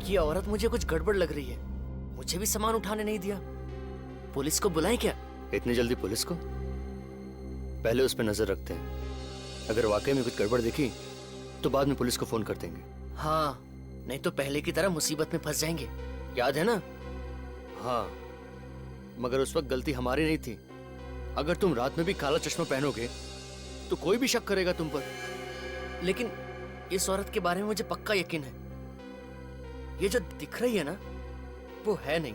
ये औरत मुझे कुछ गड़बड़ लग रही है। मुझे भी सामान उठाने नहीं दिया। पुलिस को बुलाएं क्या? इतनी जल्दी पुलिस को? पहले उस पर नजर रखते हैं। अगर वाकई में कुछ गड़बड़ दिखी तो बाद में पुलिस को फोन कर देंगे। हाँ, नहीं तो पहले की तरह मुसीबत में फंस जाएंगे। याद है ना? हाँ, मगर उस वक्त गलती हमारी नहीं थी। अगर तुम रात में भी काला चश्मा पहनोगे तो कोई भी शक करेगा तुम पर। लेकिन इस औरत के बारे में मुझे पक्का यकीन है। ये जो दिख रही है ना, वो है नहीं।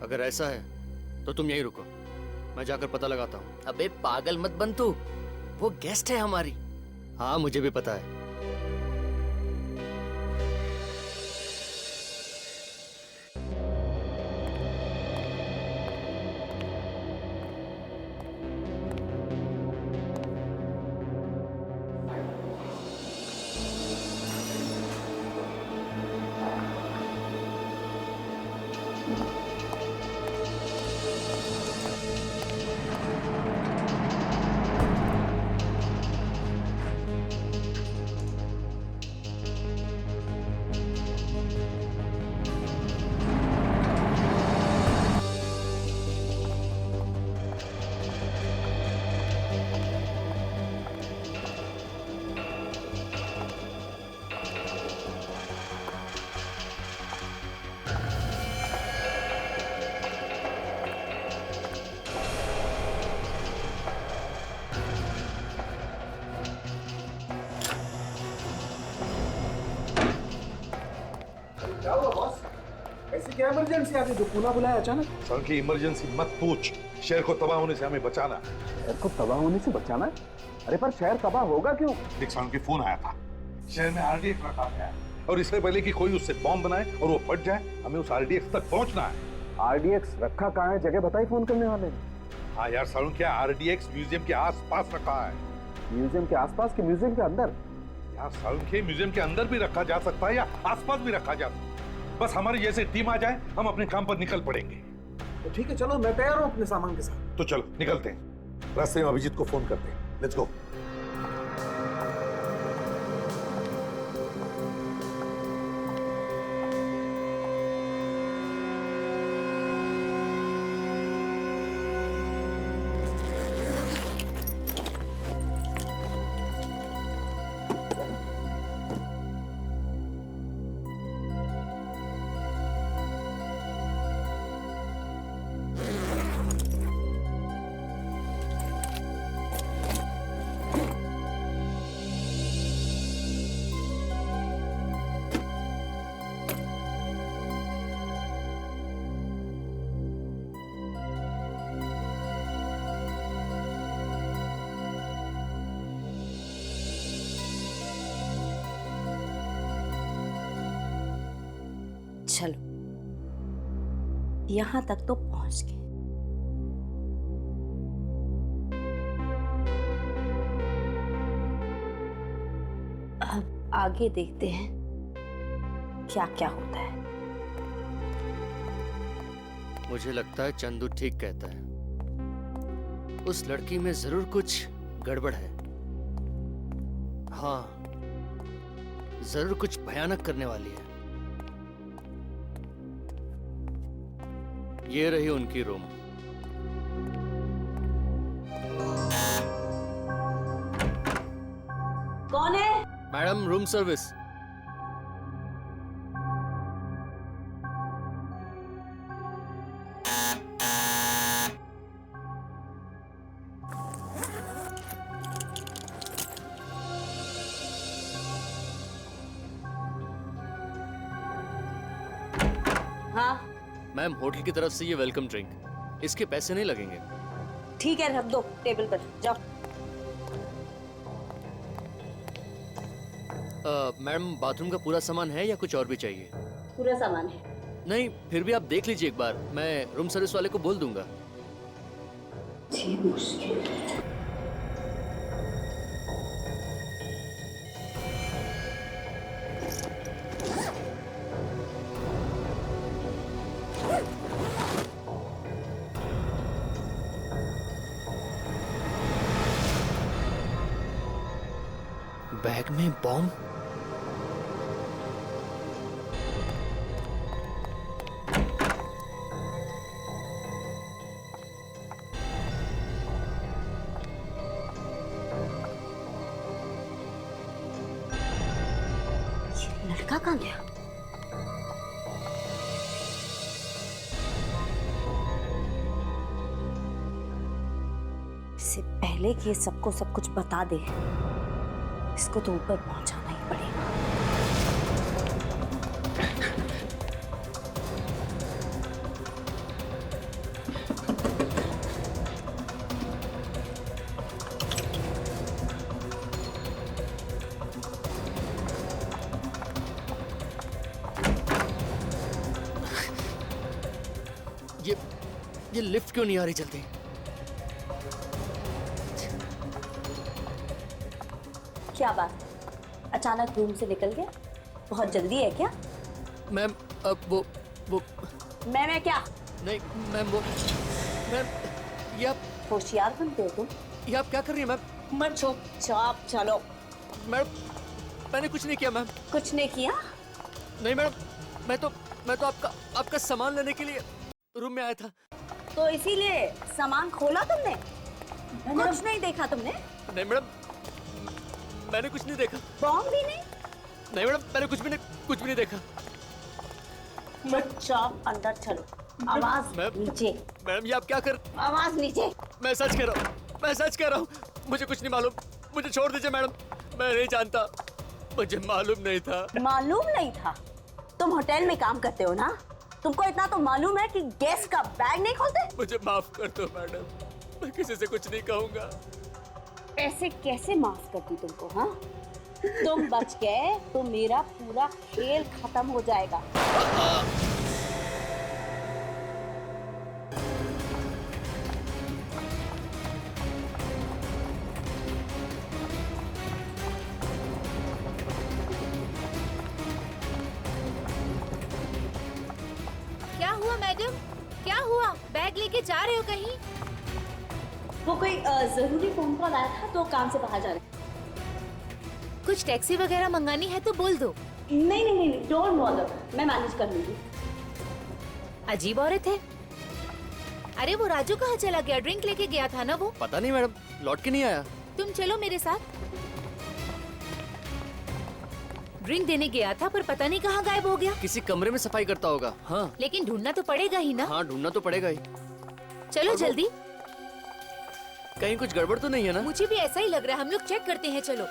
अगर ऐसा है तो तुम यहीं रुको, मैं जाकर पता लगाता हूँ। अबे पागल मत बन तू, वो गेस्ट है हमारी। हाँ, मुझे भी पता है। क्या हुआ बॉस? ऐसी क्या इमरजेंसी आ गई जो पुनः बुलाया अचानक? सर की इमरजेंसी मत पूछ। शहर को तबाह होने से हमें बचाना। शहर को तबाह होने से बचाना? अरे पर शहर तबाह होगा क्यों? एक साउंड की फोन आया था। शहर में आरडीएक्स रखा गया है और इससे पहले कि कोई उससे बॉम्ब बनाए और वो फट जाए, हमें उस आरडीएक्स तक पहुंचना है। आरडीएक्स रखा कहाँ है? जगह बताई फोन करने वाले ने। हाँ यार साउंड, क्या आरडीएक्स म्यूजियम के आस-पास रखा है। म्यूजियम के आसपास के म्यूजियम के अंदर? यार साउंड के म्यूजियम के अंदर भी रखा जा सकता है या आसपास भी रखा जा सकता है। बस हमारी जैसे टीम आ जाए, हम अपने काम पर निकल पड़ेंगे। तो ठीक है, चलो मैं तैयार हूँ अपने सामान के साथ। तो चलो निकलते हैं। रास्ते में अभिजीत को फोन करते हैं। Let's go. चलो, यहां तक तो पहुंच गए। अब आगे देखते हैं क्या क्या होता है। मुझे लगता है चंदू ठीक कहता है। उस लड़की में जरूर कुछ गड़बड़ है। हाँ, जरूर कुछ भयानक करने वाली है। ये रही उनकी रूम। कौन है? Madam, room service. हाँ मैम, होटल की तरफ से ये वेलकम ड्रिंक। इसके पैसे नहीं लगेंगे। ठीक है, रख दो टेबल पर। जाओ। मैम, बाथरूम का पूरा सामान है या कुछ और भी चाहिए? पूरा सामान है। नहीं, फिर भी आप देख लीजिए एक बार। मैं रूम सर्विस वाले को बोल दूंगा। जी मुश्किल है। बैग में बॉम्ब? लड़का कहाँ गया? इससे पहले कि ये सबको सब कुछ बता दे, इसको तो ऊपर पहुंचाना ही पड़ेगा। ये लिफ्ट क्यों नहीं आ रही जल्दी? क्या बात, अचानक रूम से निकल गया? बहुत जल्दी है क्या? मैम अब वो मैं क्या? नहीं मैम, मैम ये आप होशियार बनते हो तुम। ये आप क्या कर रही हैं मैम? मत चुपचाप चलो। मैडम मैंने कुछ नहीं किया मैम। कुछ नहीं किया? नहीं मैडम, मैं तो आपका सामान लेने के लिए रूम में आया था। तो इसीलिए सामान खोला तुमने? कुछ नहीं देखा तुमने? नहीं मैडम, मैंने कुछ नहीं देखा। बॉम्ब भी नहीं? नहीं मैडम, मैंने कुछ भी नहीं देखा। चुपचाप अंदर चलो। आवाज नीचे। मैडम ये आप क्या कर? आवाज नीचे। मैं सच कह रहा हूँ, मुझे कुछ नहीं मालूम। मुझे छोड़ दीजिए मैडम, मैं नहीं जानता, मुझे मालूम नहीं था। मालूम नहीं था? तुम होटल में काम करते हो ना, तुमको इतना तो मालूम है कि गैस का बैग नहीं खोलते? मुझे माफ कर दो मैडम, मैं किसी से कुछ नहीं कहूँगा। ऐसे कैसे माफ करती तुमको? हाँ, तुम बच गए तो मेरा पूरा खेल खत्म हो जाएगा। क्या हुआ मैडम? क्या हुआ? बैग लेके जा रहे हो कहीं? वो कोई जरूरी फोन कॉल आया था तो काम से बाहर जा रहे। कुछ टैक्सी वगैरह मंगानी है तो बोल दो। नहीं, डोंट बॉदर, मैं मैनेज कर लूंगी। अजीब औरत है। अरे वो राजू कहाँ चला गया? ड्रिंक लेके गया था ना वो। पता नहीं मैडम, लौट के नहीं आया। तुम चलो मेरे साथ। ड्रिंक देने गया था पर पता नहीं कहाँ गायब हो गया। किसी कमरे में सफाई करता होगा। हाँ लेकिन ढूंढना तो पड़ेगा ही ना। हाँ, ढूंढना तो पड़ेगा ही। चलो जल्दी। कहीं कुछ गड़बड़ तो नहीं है ना? मुझे भी ऐसा ही लग रहा है, हम लोग चेक करते हैं। चलो।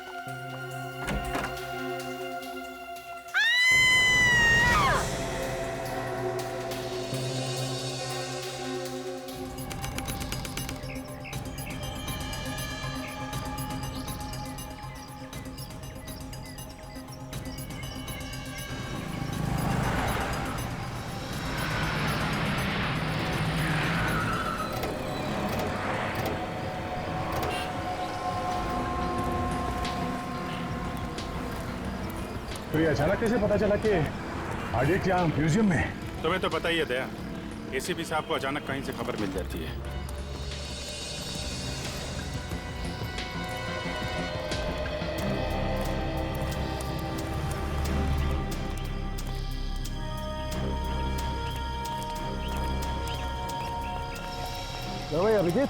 तो ये अचानक कैसे पता चला कि आडिट यहाँ म्यूजियम में? तुम्हें तो पता ही है दया, एसीपी साहब को अचानक कहीं से खबर मिल जाती है। तो भाई अभिजीत,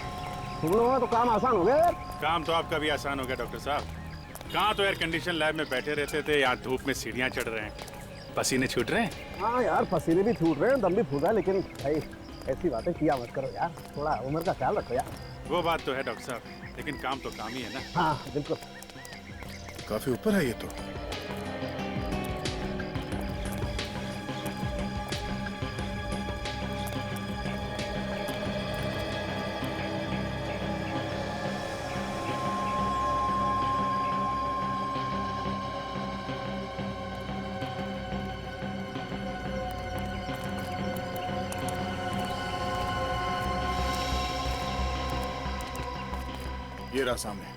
तुम लोगों का तो काम आसान हो गया यार। काम तो आपका भी आसान हो गया डॉक्टर साहब। कहाँ तो एयर कंडीशन लैब में बैठे रहते थे, यहाँ धूप में सीढ़ियाँ चढ़ रहे हैं, पसीने छूट रहे हैं। हाँ यार, पसीने भी छूट रहे हैं, दम भी फूल रहा है, लेकिन भाई ऐसी बातें किया मत करो यार, थोड़ा उम्र का ख्याल रखो यार। वो बात तो है डॉक्टर साहब, लेकिन काम तो काम ही है ना। हाँ बिल्कुल। काफी ऊपर है ये तो। ये रहा सामने।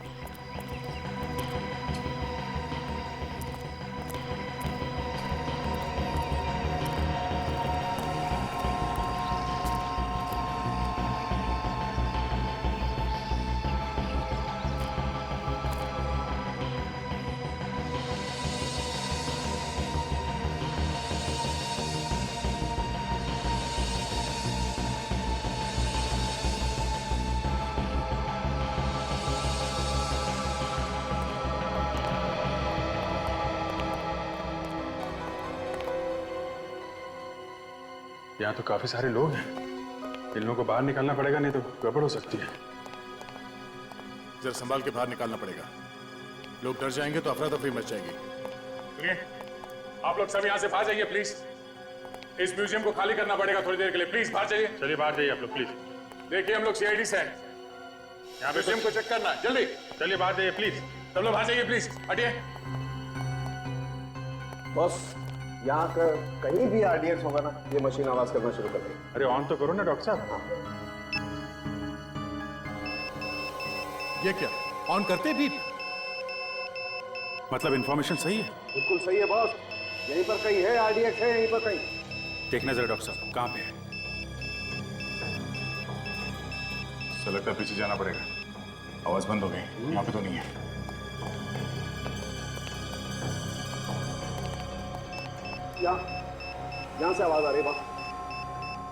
यहाँ तो काफी सारे लोग हैं, इन लोगों को बाहर निकालना पड़ेगा, नहीं तो गड़बड़ हो सकती है। जरा संभाल के बाहर निकालना पड़ेगा, लोग डर जाएंगे तो अफरा तफरी मच जाएगी। सुनिए, आप लोग सब यहाँ से बाहर जाइए प्लीज। इस म्यूजियम को खाली करना पड़ेगा थोड़ी देर के लिए, प्लीज बाहर जाइए। चलिए बाहर जाइए आप लोग प्लीज। देखिए हम लोग सीआईडी से हैं, यहाँ म्यूजियम को चेक करना है, जल्दी चलिए बाहर जाइए प्लीज। सब लोग बाहर जाइए प्लीज, हटिए। बॉस, यहाँ का कहीं भी आरडीएक्स होगा ना, ये मशीन आवाज करना शुरू कर देगी। अरे ऑन तो करो ना डॉक्टर साहब। ये क्या, ऑन करते भी? मतलब इंफॉर्मेशन सही है? बिल्कुल सही है बॉस, यहीं पर कहीं है आरडीएक्स, है यहीं पर कहीं। देखना जरा डॉक्टर साहब कहाँ पे है। लगता है पीछे जाना पड़ेगा, आवाज बंद हो गई, यहाँ पे तो नहीं है। यहाँ से आवाज आ रही है बॉस,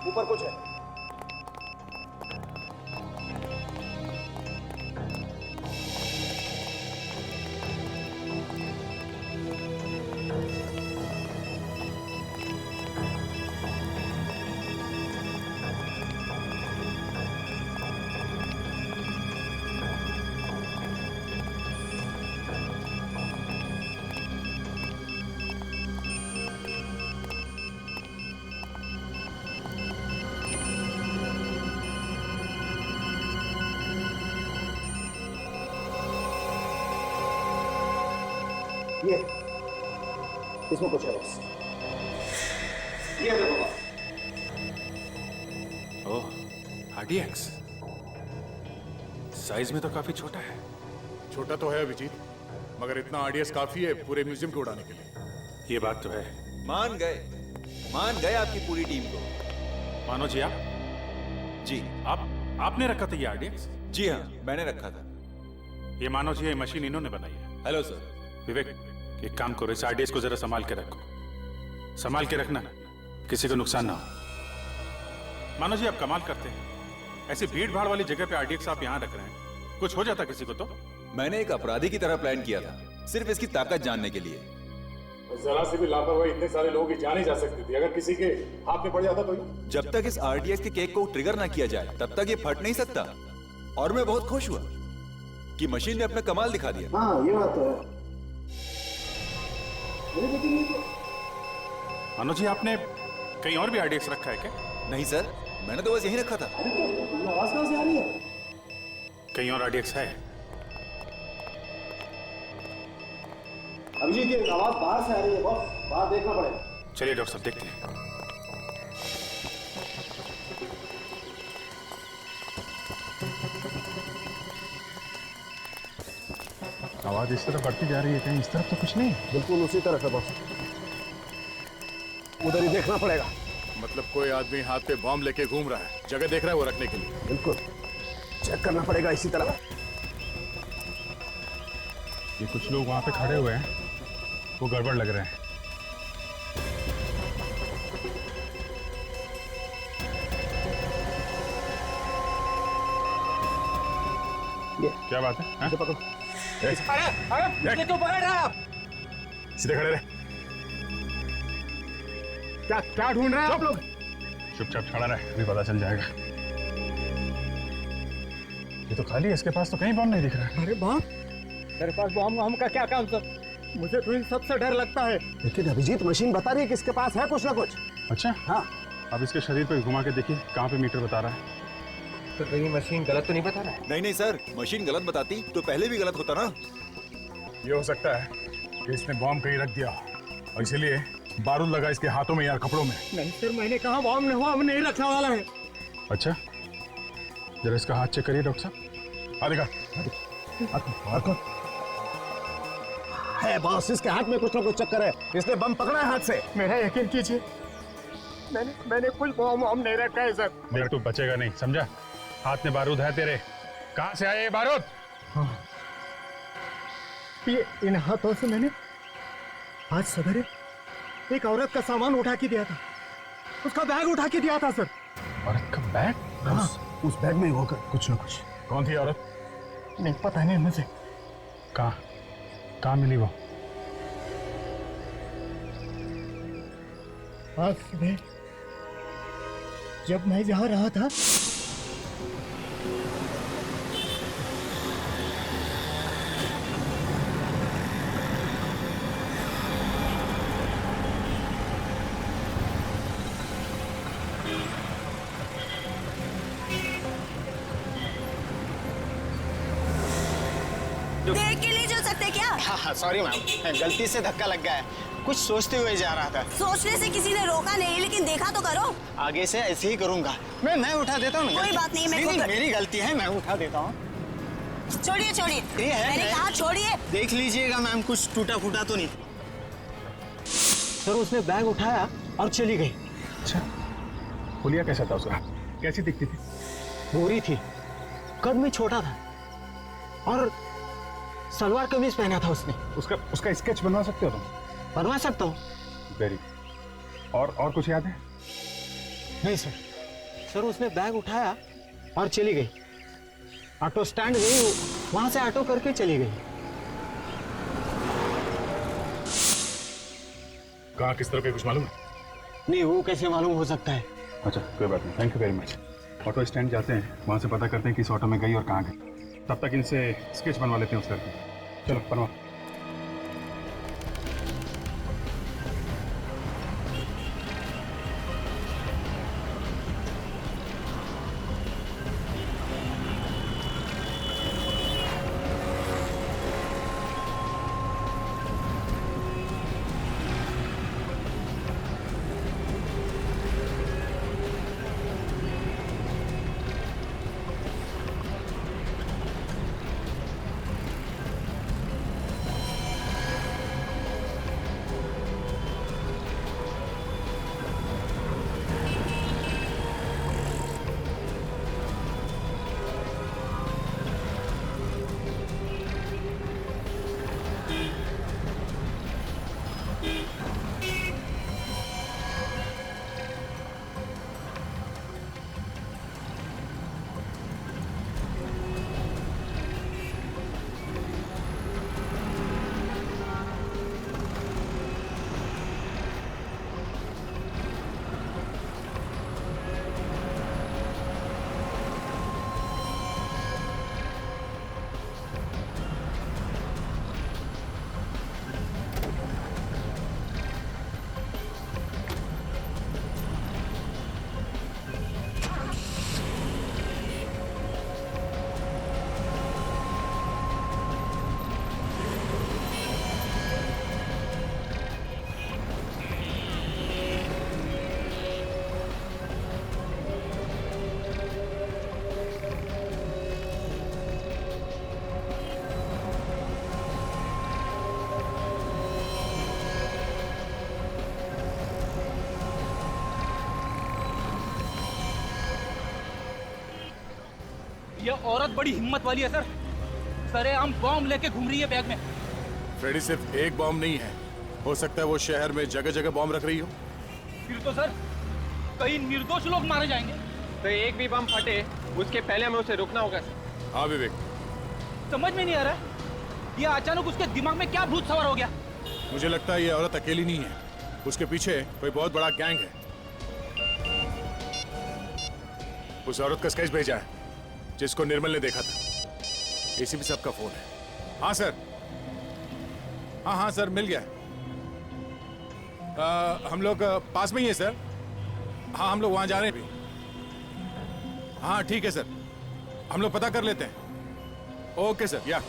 ऊपर कुछ है। ये इसमें कुछ है बस, ये देखो बस। ओह, आरडीएक्स साइज में तो काफी छोटा है। छोटा तो है अभिजीत, मगर इतना आरडीएक्स काफी है पूरे म्यूजियम को उड़ाने के लिए। ये बात तो है। मान गए आपकी पूरी टीम को। मानो जी आप? जी आपने रखा था ये आरडीएक्स? जी हाँ, मैंने रखा था। ये मानो जी, ये मशीन इन्होंने बनाई है। Hello sir. विवेक, एक काम करो, इस आरडीएक्स को जरा संभाल के रखो, संभाल के रखना, किसी को नुकसान ना हो। मानो जी आप कमाल करते हैं, ऐसी भीड़ भाड़ वाली जगह पे आरडीएक्स आप यहाँ रख रहे हैं, कुछ हो जाता किसी को तो? मैंने एक अपराधी की तरह प्लान किया था, सिर्फ इसकी ताकत जानने के लिए। जरा से भी लापरवाही इतने सारे लोगों की जान ही जा सकती थी, अगर किसी के हाथ में पड़ जाता तो? जब तक इस आरडीएक्स के केक को ट्रिगर ना किया जाए तब तक ये फट नहीं सकता। और मैं बहुत खुश हुआ कि मशीन ने अपना कमाल दिखा दिया। हाँ, ये बात तो है। मानो जी आपने कहीं और भी आरडीएक्स रखा है क्या? नहीं सर, मैंने तो बस यहीं रखा था। आवाज कहाँ से आ रही है? कहीं और आरडीएक्स है? अभिजीत, ये आवाज बाहर से आ रही है बॉस, बाहर देखना पड़ेगा। चलिए डॉक्टर साहब देखते हैं। आवाज इस तरफ बढ़ती जा रही है, कहीं इस तरफ तो कुछ नहीं? बिल्कुल उसी तरफ है बॉस, उधर ही देखना पड़ेगा। मतलब कोई आदमी हाथ पे बॉम्ब लेके घूम रहा है, जगह देख रहा है वो रखने के लिए। बिल्कुल चेक करना पड़ेगा इसी तरह। ये कुछ लोग वहां पे खड़े हुए हैं, वो गड़बड़ लग रहे हैं। क्या बात है? पकड़ो। अरे तो पकड़ रहा है, सीधे खड़े रहे। क्या ढूंढ रहे हैं आप लोग? चुपचाप खड़ा रहे, अभी पता चल जाएगा। ये तो खाली है, इसके पास तो कहीं बम नहीं दिख रहा है। अरे बाप, तेरे पास बम का क्या काम सर? मुझे तो इन सबसे डर लगता है। लेकिन अभिजीत, मशीन बता रही है कि इसके पास है कुछ ना कुछ। अच्छा हाँ, अब इसके शरीर पे घुमा के देखिए कहाँ पे मीटर बता रहा है। तो कहीं मशीन गलत तो नहीं बता रहा है? नहीं सर, मशीन गलत बताती तो पहले भी गलत होता ना। ये हो सकता है कि इसने बॉम्ब कहीं रख दिया और इसीलिए बारूद लगा इसके हाथों में या कपड़ों में। नहीं सर, मैंने कहा बॉम्ब नहीं रखने वाला है। अच्छा, जरा इसका हाथ चेक करिए डॉक्टर साहब। आ देखा है बॉस, इसके हाथ में कुछ ना कुछ चक्कर है, इसने बम पकड़ा है हाथ से। मेरा यकीन कीजिए, मैंने कुछ बम नहीं रखा है सर। देख तू बचेगा नहीं, समझा? हाथ में बारूद है तेरे, कहाँ से आए ये बारूद? हाँ, ये इन हाथों से मैंने आज सवेरे एक औरत का सामान उठा के दिया था, उसका बैग उठा के दिया था सर। औरत का बैग? हाँ, उस बैग में होकर कुछ ना कुछ। कौन थी औरत? नहीं पता नहीं मुझे। कहाँ मिली वो? आज सुबह जब मैं जा रहा था देख के नहीं चल सकते क्या? हाँ सॉरी मैम, गलती से धक्का लग गया है, कुछ सोचते हुए जा रहा था। सोचने से किसी ने रोका नहीं, लेकिन देखा तो करो। आगे से ऐसे ही करूंगा। मैं उठा देता हूँ। कोई बात नहीं, मैं नहीं, खुद- मेरी गलती है, मैं उठा देता हूँ। छोड़िए छोड़िए, ये है, मैंने कहा छोड़िए। देख लीजिएगा मैम, कुछ टूटा फूटा तो नहीं। सर उसने बैग उठाया और चली गई। अच्छा, हुलिया कैसा था उसका? कैसी दिखती थी? गोरी थी, कद में छोटा था और सलवार कमीज पहना था उसने। उसका स्केच बनवा सकते हो तुम? बनवा सकता हूँ। वेरी। और कुछ याद है? नहीं सर। सर उसने बैग उठाया और चली गई। ऑटो स्टैंड गई, वहां से ऑटो करके चली गई। कहाँ किस तरह का कुछ मालूम है? नहीं, वो कैसे मालूम हो सकता है? अच्छा कोई बात नहीं, thank you very much. Auto stand जाते हैं, वहाँ से पता करते हैं किस ऑटो में गई और कहाँ गई। तब तक इनसे स्केच बनवा लेते हैं उस लड़की। चलो बनवा। ये औरत बड़ी हिम्मत वाली है सर। सरेआम बॉम्ब लेके घूम रही है बैग में। फ्रेडी सिर्फ एक बॉम्ब नहीं है, हो सकता है वो शहर में जगह जगह बॉम्ब रख रही हो। फिर तो सर कई निर्दोष लोग मारे जाएंगे। तो एक भी बम फटे उसके पहले हमें उसे रुकना होगा। हाँ विवेक, समझ में नहीं आ रहा ये अचानक उसके दिमाग में क्या भूत सवार हो गया। मुझे लगता है ये औरत अकेली नहीं है, उसके पीछे कोई बहुत बड़ा गैंग है। उस औरत का स्केच भेजा है जिसको निर्मल ने देखा था। एसीपी साहब का फोन है। हाँ सर, हाँ सर मिल गया। हम लोग पास में ही है सर। हाँ हम लोग वहां जा रहे हैं भी। हाँ ठीक है सर, हम लोग पता कर लेते हैं। Okay sir. या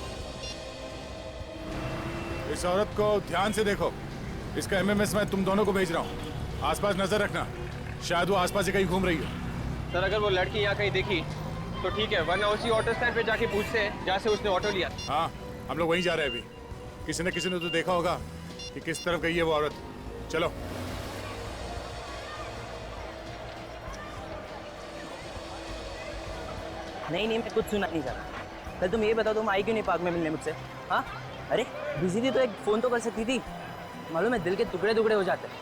इस औरत को ध्यान से देखो, इसका एमएमएस मैं तुम दोनों को भेज रहा हूँ। आसपास नजर रखना, शायद वो आसपास ही कहीं घूम रही हो। सर अगर वो लड़की यहाँ कहीं दिखी तो ठीक है, वरना उसी ऑटो स्टैंड पे जाके पूछते हैं जहाँ से उसने ऑटो लिया। हाँ हम लोग वहीं जा रहे हैं अभी। किसी न किसी ने तो देखा होगा कि किस तरफ गई है वो औरत। चलो। नहीं मैं कुछ सुना नहीं चाहता। कल तुम ये बताओ, तुम आई क्यों नहीं पार्क में मिलने मुझसे? हाँ अरे बिजी थी तो एक फ़ोन तो कर सकती थी। मालूम है दिल के टुकड़े टुकड़े हो जाते हैं,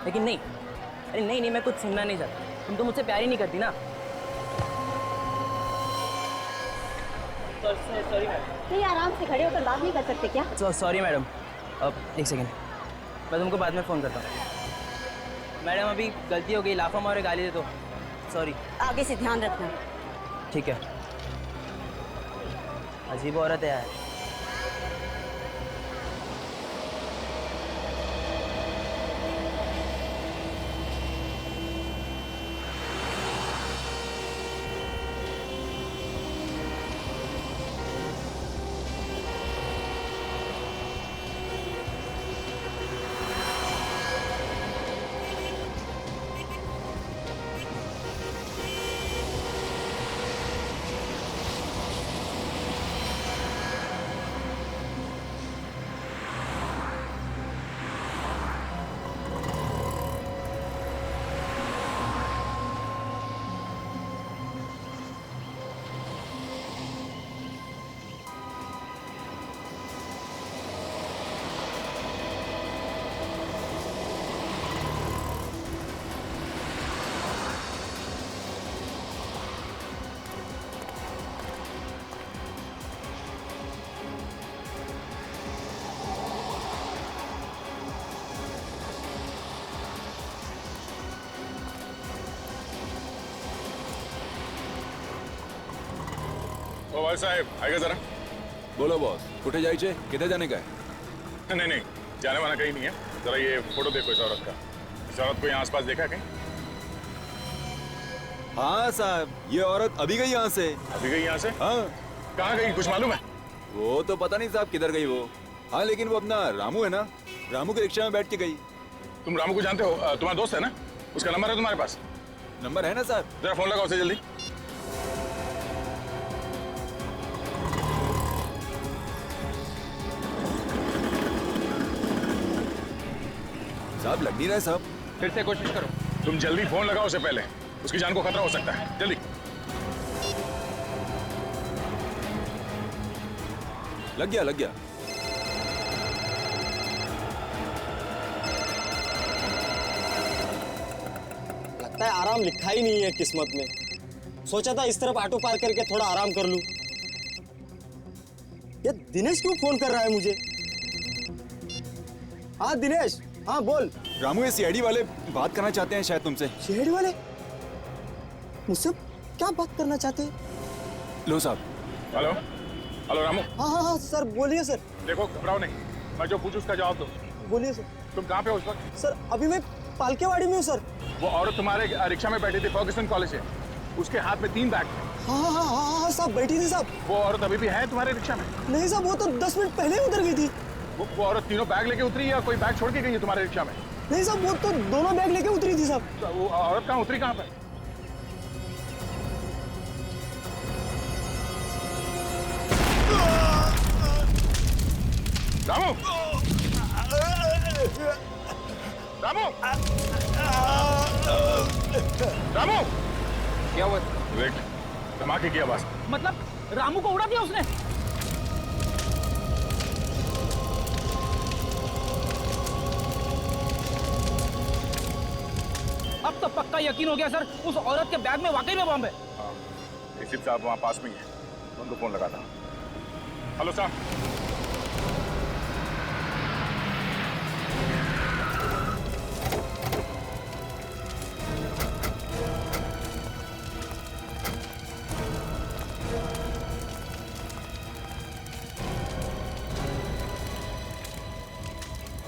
लेकिन नहीं। अरे नहीं मैं कुछ सुनना नहीं चाहता। तुम तो मुझसे प्यार ही नहीं करती ना। Sorry madam. नहीं आराम से खड़े होकर बात नहीं कर सकते क्या? Sorry madam. अब एक सेकेंड, मैं तुमको बाद में फ़ोन करता हूँ। मैडम अभी गलती हो गई, लाफा मारे गाली दे दो। सॉरी। आगे से ध्यान रखना। ठीक है। अजीब औरत है यार। ओ भाई साहब आएगा जरा। बोलो बॉस, कुठे जायचे? किधर जाने का है? नहीं नहीं, जाने वाला कहीं नहीं है। जरा ये फोटो देखो इस औरत का। इस औरत को यहाँ आसपास देखा है कहीं? हाँ साहब, ये औरत अभी गई यहाँ से। अभी गई यहाँ से? हाँ। कहाँ गई कुछ मालूम है? वो तो पता नहीं साहब किधर गई वो। हाँ लेकिन वो अपना रामू है ना, रामू के रिक्शा में बैठ के गई। तुम रामू को जानते हो? तुम्हारा दोस्त है ना? उसका नंबर है तुम्हारे पास? नंबर है ना साहब। जरा फोन लगाओ उसे जल्दी। साहब लग नहीं रहा है साहब। फिर से कोशिश करो। तुम जल्दी फोन लगाओ उसे पहले, उसकी जान को खतरा हो सकता है। जल्दी। लग गया लग गया। लगता है आराम लिखा ही नहीं है किस्मत में। सोचा था इस तरफ ऑटो पार्क करके थोड़ा आराम कर लूं। ये दिनेश क्यों फोन कर रहा है मुझे? हाँ दिनेश, हाँ बोल। रामू ये सीआईडी वाले बात करना चाहते हैं शायद तुमसे। सीआईडी वाले मुझसे क्या बात करना चाहते हैं? लो साहब। Hello hello Ramu. हाँ हाँ हाँ सर बोलिए सर। देखो घबराओ नहीं, मैं जो पूछूं उसका जवाब दो। बोलिए सर। तुम कहाँ पे हो उस वक्त? सर अभी मैं पालकेवाड़ी में हूँ सर। वो औरत तुम्हारे रिक्शा में बैठी थी फर्ग्यूसन कॉलेज से, उसके हाथ में 3 बैग थे। हाँ हाँ हाँ हाँ हाँ साहब बैठी थी साहब। वो औरत अभी भी है तुम्हारे रिक्शा में? नहीं साहब, वो तो 10 मिनट पहले उतर गई थी। वो औरत तीनों बैग लेके उतरी या कोई बैग छोड़ के गई है तुम्हारे रिक्शा में? नहीं साहब, वो तो दोनों बैग लेके उतरी थी साहब। वो औरत कहाँ उतरी, कहाँ पे? रामू! रामू! रामू! क्या हुआ? वेट, धमाके की आवाज। मतलब रामू को उड़ा दिया उसने? अब तो पक्का यकीन हो गया सर, उस औरत के बैग में वाकई में बम है। एसीपी साहब वहाँ पास में ही है, उनको फोन लगा था। हेलो साहब।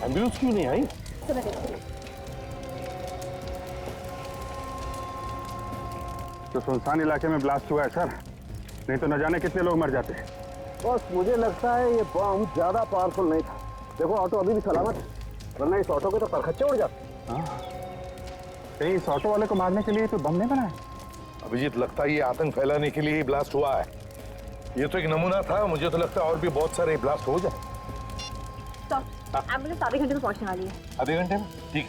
एम्बुलेंस क्यों नहीं आई? तो सुनसान इलाके में ब्लास्ट हुआ है सर, नहीं तो न जाने कितने लोग मर जाते। बस मुझे लगता है ये बम ज्यादा पावरफुल नहीं था। देखो ऑटो अभी भी सलामत है, वरना इस ऑटो के तो परखच्चे उड़ जाते। कहीं इस ऑटो वाले को मारने के लिए तो बम नहीं बनाया? अभिजीत, लगता है ये आतंक फैलाने के लिए ही ब्लास्ट हुआ है। ये तो एक नमूना था, मुझे तो लगता है और भी बहुत सारे ब्लास्ट हो जाए। एम्बुलेंस आधे घंटे में पहुंचने वाली है। आधे घंटे में? ठीक।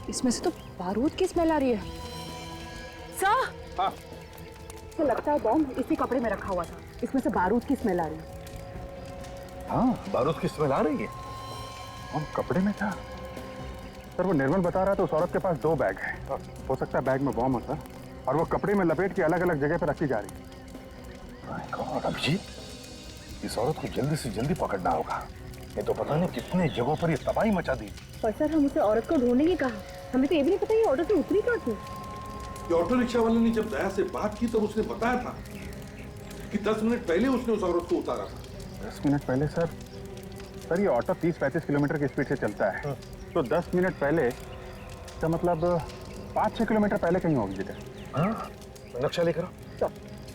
इसमें से तो बारूद की स्मेल आ रही है। सर, हाँ। तो लगता है बॉम्ब इसी कपड़े में रखा हुआ था, इसमें से बारूद की स्मेल आ रही है। हाँ, बारूद की स्मेल आ रही है। बम कपड़े में था सर। वो निर्मल बता रहा था उस औरत के पास 2 बैग है। हो सकता है बैग में बम हो सर, और वो कपड़े में लपेट के अलग अलग जगह पे रखी जा रही है। गॉड अभिजीत, इस औरत को जल्दी से जल्दी पकड़ना होगा। ये तो पता नहीं कितने जगहों पर ये तबाही मचा दी। पर सर हम उसे औरत को ढूंढने की कहा, हमें तो ये भी नहीं पता ये ऑटो से उतरी कहाँ थी। ये ऑटो रिक्शा वाले ने जब दया से बात की तब उसने बताया था कि 10 मिनट पहले उसने उस औरत को उतारा था। 10 मिनट पहले सर? सर ये ऑटो 30-35 किलोमीटर की स्पीड से चलता है, तो 10 मिनट पहले का मतलब 5-6 किलोमीटर पहले कहीं होगी बेटा। हाँ, नक्शा लेकर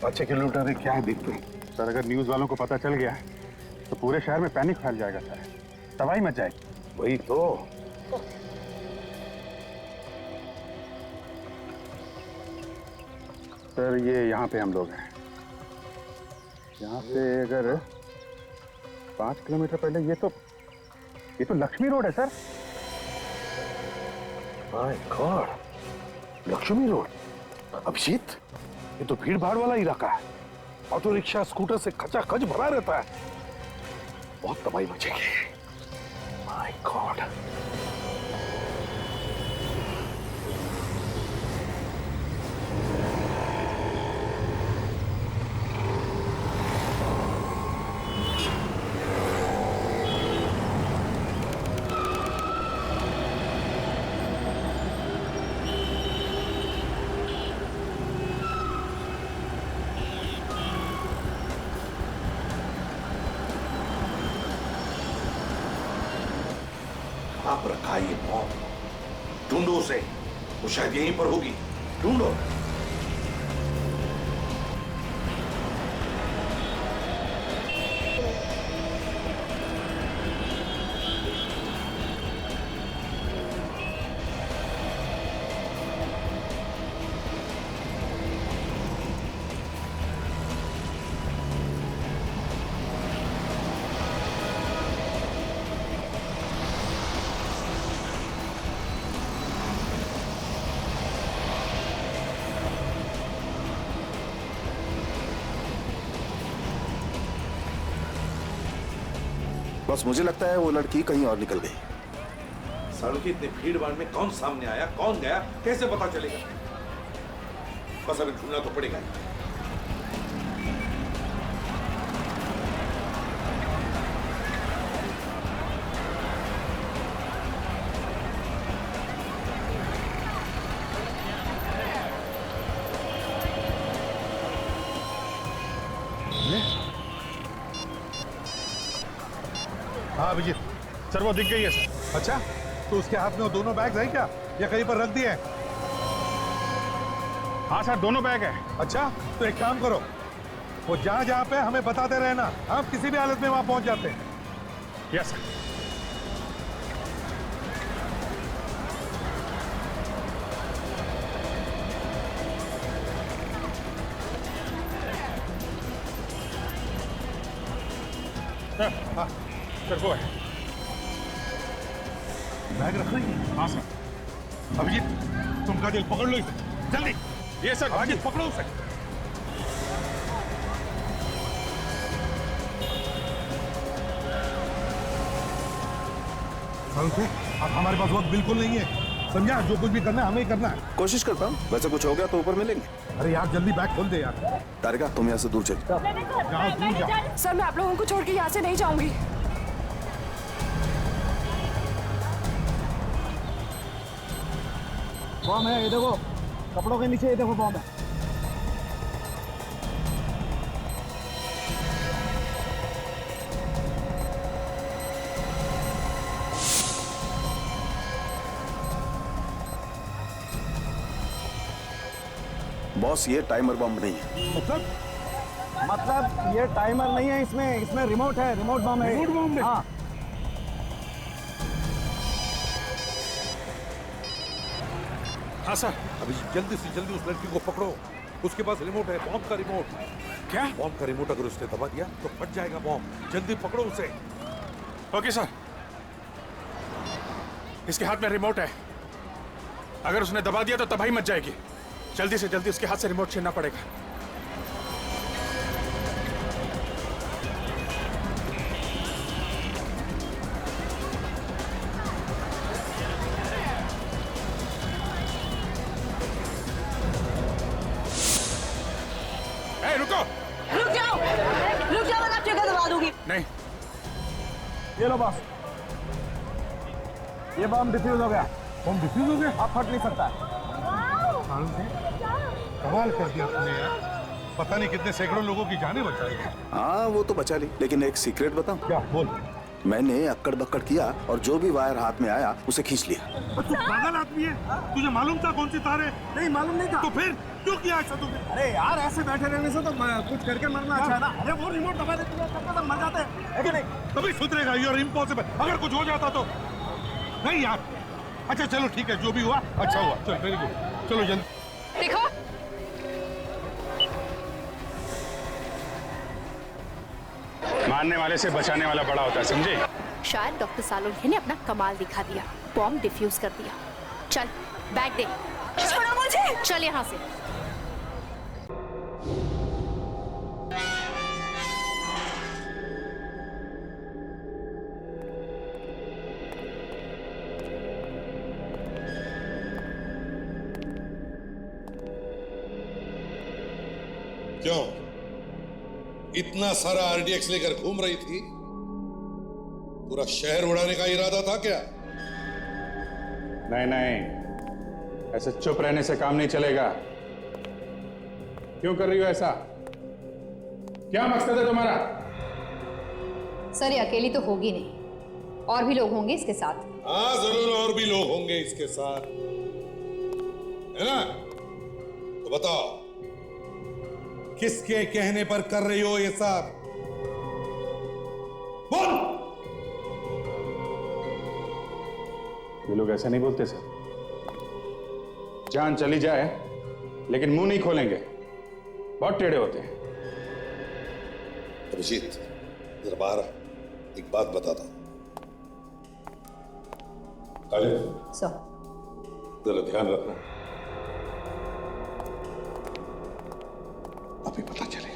5-6 किलोमीटर क्या है देखते हैं। सर अगर न्यूज़ वालों को पता चल गया तो पूरे शहर में पैनिक फैल जाएगा सर, तबाही मच जाएगी। वही तो। सर ये यहाँ पे हम लोग हैं, यहाँ से अगर 5 किलोमीटर पहले ये तो लक्ष्मी रोड है sir. My God, Lakshmi road. Abhijit, ये तो भीड़ भाड़ वाला इलाका है। ऑटो रिक्शा स्कूटर से खचाखच भरा रहता है। बहुत तबाही मचेगी। My God. आप रखा ये बॉम्ब, ढूंढो उसे, वो शायद यहीं पर होगी, ढूंढो। बस मुझे लगता है वो लड़की कहीं और निकल गई। सड़क की इतनी भीड़ भाड़ में कौन सामने आया, कौन गया, कैसे पता चलेगा? बस अभी ढूंढना तो पड़ेगा। हाँ अभिजीत, सर वो दिख गई है सर। अच्छा, तो उसके हाथ में वो दोनों बैग है क्या, या कहीं पर रख दिए हैं? हाँ सर, दोनों बैग है। अच्छा, तो एक काम करो, वो जहाँ जहाँ पे हमें बताते रहना, हम किसी भी हालत में वहां पहुंच जाते हैं। Yes sir. हाँ सर, वो है बैग रख रही है। हाँ सर। अभिजीत, तुम काजल पकड़ लो इसे जल्दी। ये सर, अभिजीत पकड़ो उसे। अब हमारे पास वक्त बिल्कुल नहीं है, समझा? जो कुछ भी करना है हमें ही करना है। कोशिश करता हूँ, वैसे कुछ हो गया तो ऊपर मिलेंगे। अरे यार जल्दी बैग खोल दे यार। तारिका तुम यहाँ से दूर चल जाओ, दूर जाओ। सर मैं आप लोगों को छोड़ के यहाँ से नहीं जाऊंगी। बॉम्ब है, ये देखो, कपड़ों के नीचे ये देखो बॉम्ब है। बॉस ये टाइमर बम नहीं है। मतलब ये टाइमर नहीं है, इसमें रिमोट है, रिमोट बम है। रिमोट बम है? हाँ। हाँ सर। अभी जल्दी से जल्दी उस लड़की को पकड़ो, उसके पास रिमोट है, बॉम्ब का रिमोट। क्या? बॉम्ब का रिमोट अगर उसने दबा दिया तो फट जाएगा बॉम्ब। जल्दी पकड़ो उसे। Okay sir. इसके हाथ में रिमोट है, अगर उसने दबा दिया तो तबाही मच जाएगी। जल्दी से जल्दी उसके हाथ से रिमोट छीनना पड़ेगा। रुको, रुक जाओ। नहीं। ये लो बॉस, ये बम डिफ्यूज हो गया। बम डिफ्यूज हो गया? अब फट नहीं सकता। कमाल कर दिया तुमने यार, पता नहीं कितने सैकड़ों लोगों की जानें बचाई। हाँ वो तो बचा ली, लेकिन एक सीक्रेट बताऊं? क्या? बोल। मैंने अक्कड़ बक्कड़ किया और जो भी वायर हाथ में आया उसे खींच लिया। तू पागल आदमी है, तुझे मालूम था कौन सी तार है? नहीं मालूम नहीं था। तो फिर क्यों किया ऐसा तुमने? अरे यार ऐसे बैठे रहने से तो कुछ करके मरना अच्छा है ना। अरे वो रिमोट दबा देते तो मर जाते हैं, है कि नहीं? कभी सुधरेगा, यू आर इम्पॉसिबल। अगर कुछ हो जाता तो नहीं यार। अच्छा चलो ठीक है, जो भी हुआ अच्छा हुआ। चल वेरी गुड, चलो जल्दी। देखो मारने वाले से बचाने वाला बड़ा होता है, समझे? शायद डॉक्टर सालोंखे ने अपना कमाल दिखा दिया, बॉम्ब डिफ्यूज कर दिया। चल बैग दे। छोड़ो मुझे। चल यहाँ से। क्यों इतना सारा आरडीएक्स लेकर घूम रही थी? पूरा शहर उड़ाने का इरादा था क्या? नहीं नहीं, ऐसे चुप रहने से काम नहीं चलेगा। क्यों कर रही हो ऐसा? क्या मकसद है तुम्हारा? सर ये अकेली तो होगी नहीं, और भी लोग होंगे इसके साथ। हाँ जरूर और भी लोग होंगे इसके साथ, है ना? तो बताओ किसके कहने पर कर रही हो ये सब? बोल। ये लोग ऐसा नहीं बोलते सर। जान चली जाए लेकिन मुंह नहीं खोलेंगे, बहुत टेढ़े होते हैं। अभिजीत जरा बाहर आ, एक बात बताता। सर जरा ध्यान रखना, अभी पता चलेगा।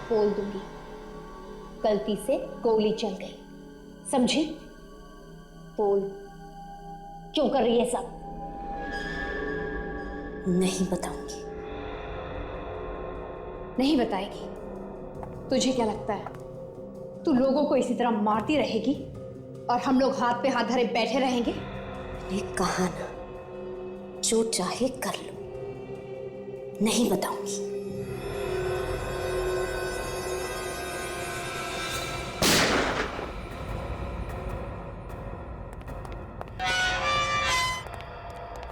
बोल दूंगी, गलती से गोली चल गई, समझी? बोल क्यों कर रही है सब? नहीं बताऊंगी। नहीं बताएगी? तुझे क्या लगता है तू लोगों को इसी तरह मारती रहेगी और हम लोग हाथ पे हाथ धरे बैठे रहेंगे? ये कहा ना, जो चाहे कर लो, नहीं बताऊंगी।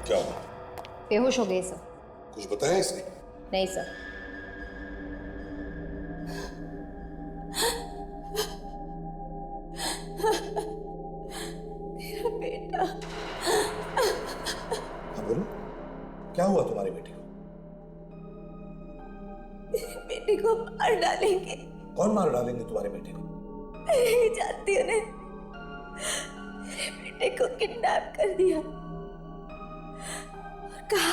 क्या हुआ? बेहोश हो गए सर। कुछ बताया इसने? नहीं सर। मेरा बेटा। हाँ बोलो, क्या हुआ तुम्हारी बेटी को? मेरी बेटी को मार डालेंगे। कौन मार डालेंगे तुम्हारी बेटी को? मैं नहीं जानती उन्हें। मेरे बेटे को किडनैप कर दिया, कहा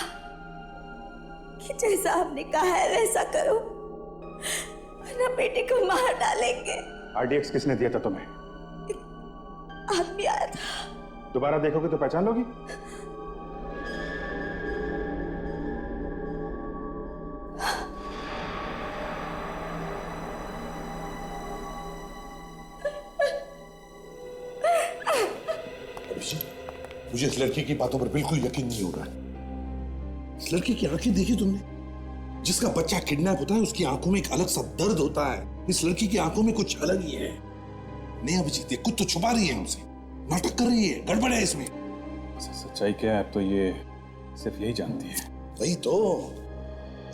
कि जैसा आपने कहा है वैसा करो वरना बेटे को मार डालेंगे। आरडीएक्स किसने दिया था तुम्हें? आदमी आया था। दोबारा देखोगे तो पहचान लोगी? अभिजीत, मुझे इस लड़की की बातों पर बिल्कुल यकीन नहीं हो रहा है। इस लड़की की आंखें देखी तुमने? जिसका बच्चा किडनैप होता है उसकी आंखों में एक अलग सा दर्द होता है। इस लड़की की आंखों में कुछ अलग ही है। नहीं अभिजीत, ये कुछ तो छुपा रही है हमसे, नाटक कर रही है, गड़बड़ है इसमें। सच्चाई क्या है तो ये सिर्फ यही जानती है। वही तो।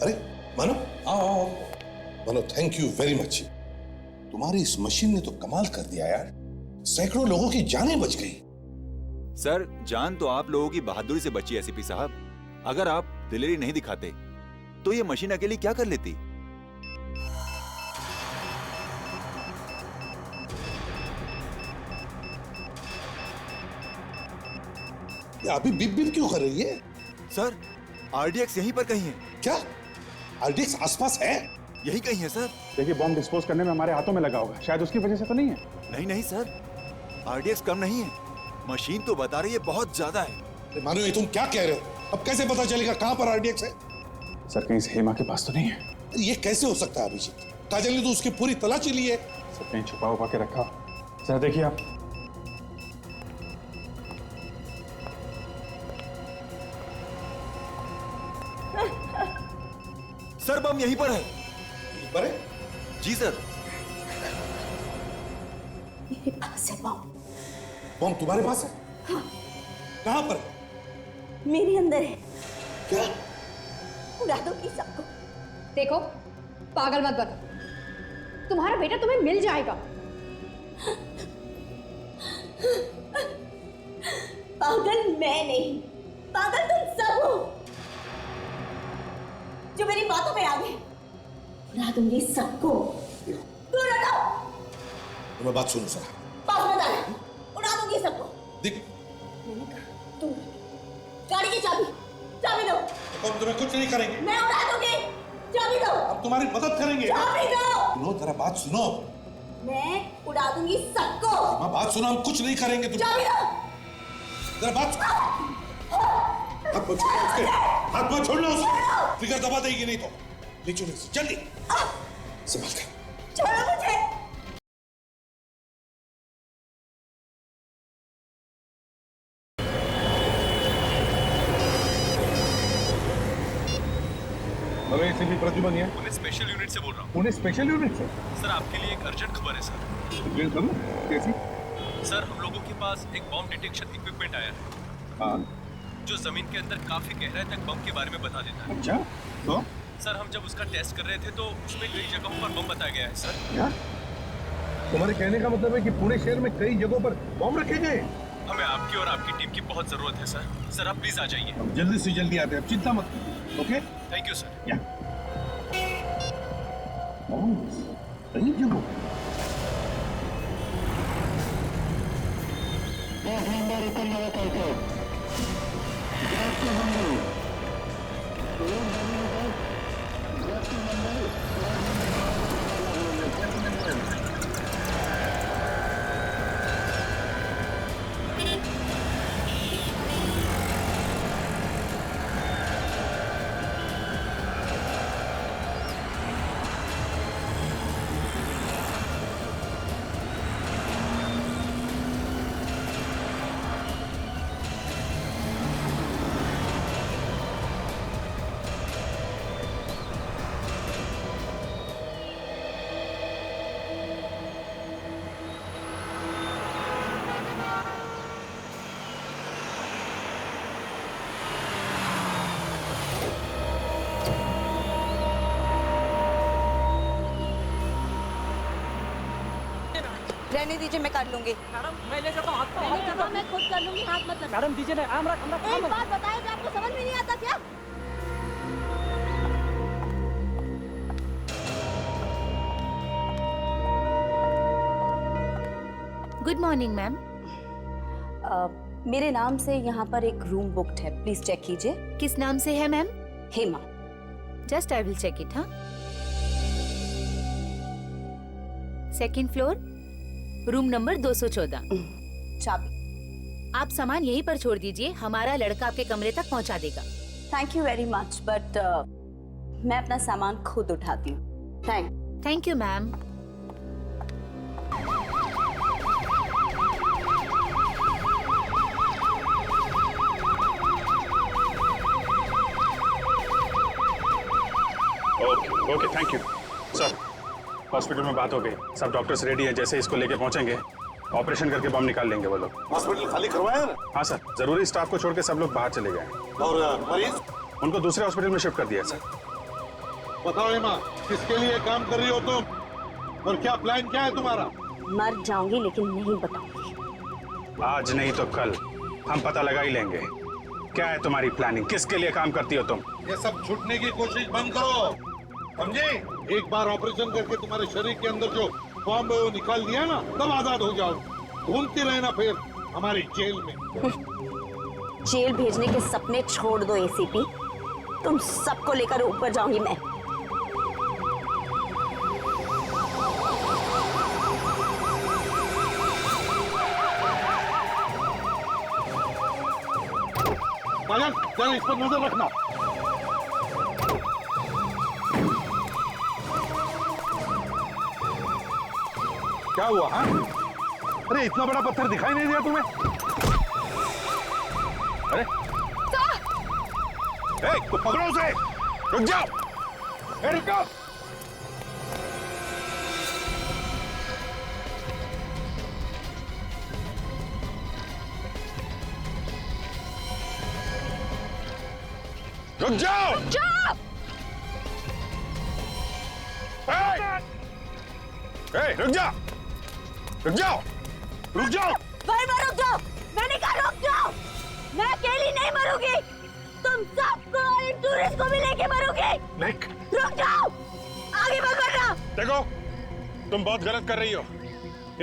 अरे मानो, आओ आओ मानो, थैंक यू वेरी मच। तुम्हारी इस मशीन ने तो कमाल कर दिया यार, सैकड़ों लोगों की जानें बच गई। सर जान तो आप लोगों की बहादुरी से बची एसीपी साहब। अगर आप दिलेरी नहीं दिखाते तो ये मशीन अकेली क्या कर लेती? ये अभी बिप बिप क्यों कर रही है? सर आरडीएक्स यहीं पर कहीं है। क्या आरडीएक्स आसपास है? यही कहीं है सर। देखिए बॉम्ब डिस्पोज करने में हमारे हाथों में लगा होगा, शायद उसकी वजह से तो नहीं है। नहीं नहीं सर, आरडीएक्स कम नहीं है, मशीन तो बता रही है बहुत ज्यादा है। मानो ये तुम क्या कह रहे हो? अब कैसे पता चलेगा कहां पर आरडीएक्स है? सर कहीं हेमा के पास तो नहीं है? ये कैसे हो सकता है अभिजीत? काजल ने तो उसकी पूरी तलाशी ली है। सर कहीं छुपा उपा के रखा। सर देखिए आप, सर बम यहीं पर है। यहीं पर है? जी सर। मेरे पास है बम। बम तुम्हारे पास है? हाँ। कहां पर? मेरे अंदर है। क्या? उड़ा दूंगी सबको। देखो पागल मत बनो, तुम्हारा बेटा तुम्हें मिल जाएगा। पागल मैं नहीं, पागल तुम सब हो जो मेरी बातों में आ गए। उड़ा दूंगी सबको। दूर हटो। तुम्हें बात सुनो सर। पास मत आना, उड़ा दूंगी सबको। देख तुम गाड़ी की चाबी दो। हम तुम्हें कुछ नहीं करेंगे। मैं उड़ा दूंगी, चाबी दो। अब तुम्हारी मदद करेंगे। चाबी दो। सुनो जरा बात सुनो। मैं उड़ा दूंगी सबको। माँ बात सुनो, हम कुछ नहीं करेंगे। तुम चाबी दो। जरा बात हाथ मत छोड़ना उसके, हाथ मत छोड़ना उसके। फिगर दबा देगी नहीं तो। नीचे जल्दी संभाल कर। छोड़ो मुझे। एसीपी प्रद्युमन है। पुणे स्पेशल यूनिट से बोल रहा हूँ। पुणे स्पेशल यूनिट से? सर आपके लिए एक अर्जेंट खबर है सर। कैसी? सर हम लोगों के पास एक बॉम्ब डिटेक्शन इक्विपमेंट आया है। हाँ। जो जमीन के अंदर काफी गहराई तक बम के बारे में बता देता है। अच्छा तो? सर हम जब उसका टेस्ट कर रहे थे तो उसमें कई जगहों पर बम बताया गया है सर। क्या? तुम्हारे कहने का मतलब है कि पुणे शहर में कई जगहों पर बम रखे गए? हमें आपकी और आपकी टीम की बहुत जरूरत है सर। सर आप प्लीज आ जाइए। जल्दी से जल्दी आते हैं, चिंता मत करो। Okay thank you sir. कई जगहों रहने दीजिए, मैं कर लूंगी। मैडम मैं ले जाता हूँ हाथ। मैं खुद कर लूंगी, हाथ मत लगाओ। मैडम दीजिए ना, एक बात बताए, आपको समझ में नहीं आता क्या? Good morning ma'am. मेरे नाम से यहाँ पर एक रूम बुक्ड है, प्लीज चेक कीजिए। किस नाम से है ma'am? Hema. Just I will check it. हाँ, सेकंड फ्लोर, रूम नंबर 214। चाबी आप सामान यहीं पर छोड़ दीजिए, हमारा लड़का आपके कमरे तक पहुंचा देगा। Thank you very much, but मैं अपना सामान खुद उठाती हूँ। Thank you ma'am. Okay thank you sir. Hospital में बात हो गई, सब डॉक्टर्स रेडी हैं। जैसे इसको लेके पहुंचेंगे ऑपरेशन करके बम निकाल लेंगे वो लोग। हॉस्पिटल खाली करवाया ना? हाँ सर, जरूरी स्टाफ को छोड़ के सब लोग बाहर चले गए। और मरीज? उनको दूसरे हॉस्पिटल में शिफ्ट कर दिया सर। बताओ हेमा, किसके लिए काम कर रही हो तुम और क्या प्लान क्या है तुम्हारा? मर जाऊंगी लेकिन नहीं बताऊंगी। आज नहीं तो कल हम पता लगा ही लेंगे। क्या है तुम्हारी प्लानिंग, किसके लिए काम करती हो तुम? ये सब छूटने की कोशिश बंद करो, समझे? एक बार ऑपरेशन करके तुम्हारे शरीर के अंदर जो बॉम्ब है वो निकाल दिया ना, तब आजाद हो जाओ। घूमती रहना फिर हमारी जेल में। जेल भेजने के सपने छोड़ दो एसीपी। तुम सबको लेकर ऊपर जाऊंगी मैं। चल इस पर नजर रखना। क्या हुआ? हाँ? अरे इतना बड़ा पत्थर दिखाई नहीं दिया तुम्हें? अरे तो पकड़ो उसे। रुक जाओ। रुक जाओ। रुक जाओ। रुक जाओ। रुक जाओ। रुक जाओ। भाई मैं रुक जाओ। मैंने कहा रुक जाओ। मैं अकेली नहीं मरूंगी, तुम सबको इन टूरिस्ट को भी लेके मरोगे। रुक जाओ, आगे मत बढ़ना। देखो तुम बहुत गलत कर रही हो।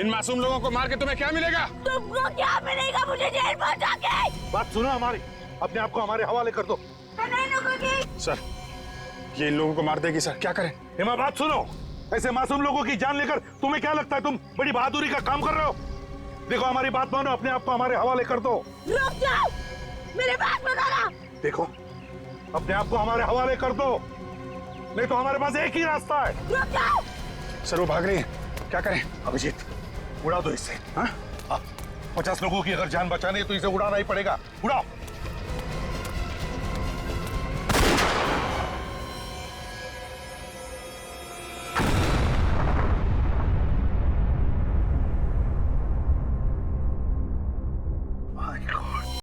इन मासूम लोगों को मार के तुम्हें क्या मिलेगा? तुमको क्या मिलेगा मुझे जेल पहुंचा के? बात सुनो हमारी, अपने आप को हमारे हवाले कर दो। मैं नहीं रुकूंगी। सर ये इन लोगों को मार देगी सर, क्या करें? हिमा बात सुनो, ऐसे मासूम लोगों की जान लेकर तुम्हें क्या लगता है तुम बड़ी बहादुरी का काम कर रहे हो? देखो हमारी बात मानो, अपने आप को हमारे हवाले कर दो। रुक जाओ, मेरे बात बताना। देखो अपने आप को हमारे हवाले कर दो, नहीं तो हमारे पास एक ही रास्ता है। रुक जाओ। सर वो भाग रही है, क्या करें? अभिजीत उड़ा दो इसे। हाँ? 50 लोगों की अगर जान बचानी है तो इसे उड़ाना ही पड़ेगा। उड़ाओ।